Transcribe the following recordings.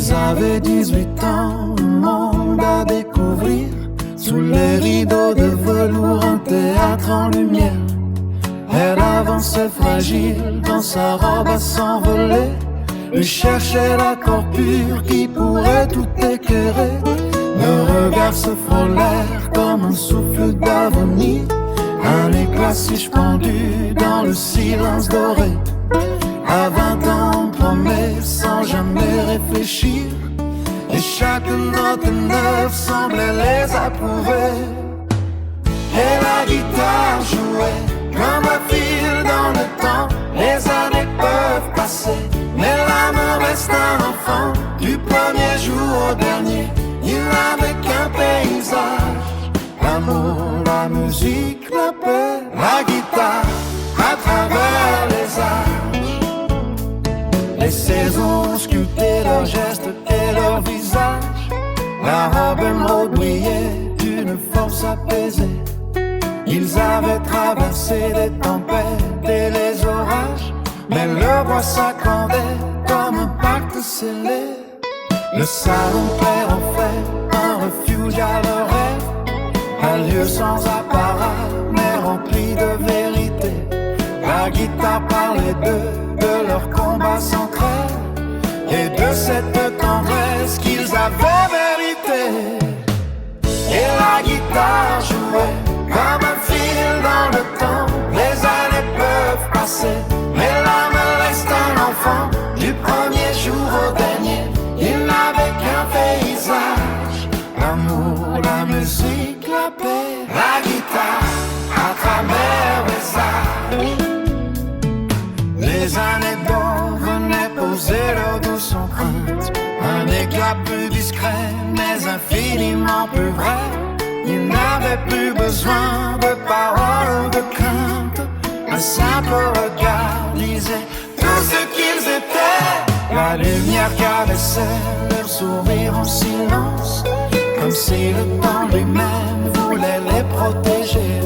Ils avaient 18 ans, le monde à découvrir. Sous les rideaux de velours, un théâtre en lumière. Elle avançait fragile dans sa robe à s'envoler. Il cherchait l'accord pur qui pourrait tout éclairer. Nos regards se frôlèrent comme un souffle d'avenir. Un éclat suspendu dans le silence doré. À 20 ans on promet sans jamais réfléchir. Et chaque note neuve semblait les approuver. Et la guitare jouait comme un fil dans le temps. Les années peuvent passer, mais l'âme reste un enfant. Du premier jour au dernier, il n'avait qu'un paysage. L'amour, la musique, la paix, la guitare à travers les âges. Les saisons ont sculpté leurs gestes et leurs visages. La robe émeraude brillait d'une force apaisée. Ils avaient traversé les tempêtes et les orages, mais leur voix s'accordait comme un pacte scellé. Le salon perd en fait un refuge à leur rêve, un lieu sans apparat mais rempli de vérité. La guitare parlait d'eux, de leur combat sans trêve et de cette tendresse qu'ils avaient méritée. Et la guitare jouait comme un fil dans le temps. Les années peuvent passer, mais l'âme reste un enfant. Du premier jour au dernier, il n'avait qu'un paysage. L'amour, la musique, la paix, la guitare à travers les âges. Les années d'or venaient poser leur douce empreinte. Un éclat plus discret, mais infiniment plus vrai. Ils n'avaient plus besoin de paroles ou de crainte. Un simple regard disait tout ce qu'ils étaient. La lumière caressait leur sourire en silence, comme si le temps lui-même voulait les protéger.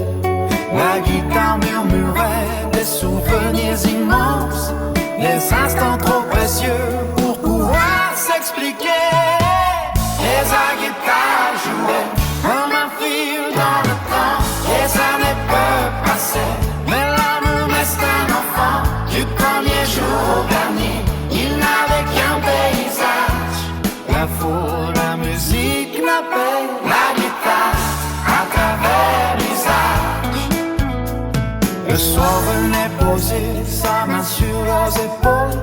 La guitare murmurait des souvenirs immenses, les instants trop précieux pour pouvoir s'expliquer. Et la guitare jouait comme un fil dans le temps. Les années peuvent passer, mais l'amour reste un enfant. Du premier jour au dernier, il n'avait qu'un paysage. La foule, la musique, la paix, la guitare à travers les âges. Le soir venait poser sa main sur leurs épaules.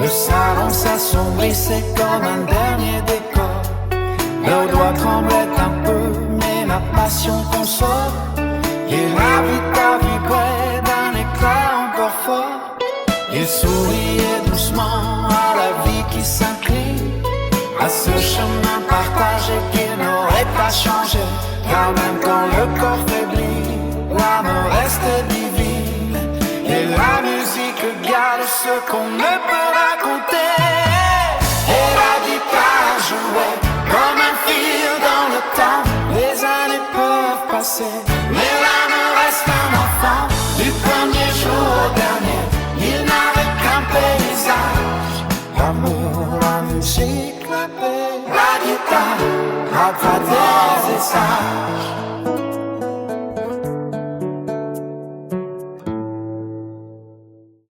Le salon s'assombrissait comme un dernier décor. Leurs doigts tremblaient un peu, mais la passion console. Et la guitare vibrait d'un éclat encore fort. Ils souriaient doucement à la vie qui s'incline, à ce chemin partagé qu'ils n'auraient pas changé. Car même quand le corps faiblit, l'âme reste divine. Et la musique garde ce qu'on ne peut raconter. Et la guitare jouait comme un fil dans le temps. Les années peuvent passer, mais l'âme reste un enfant. Du premier jour au dernier, il n'avait qu'un paysage. L'amour, la musique, la paix, la guitare à travers les âges.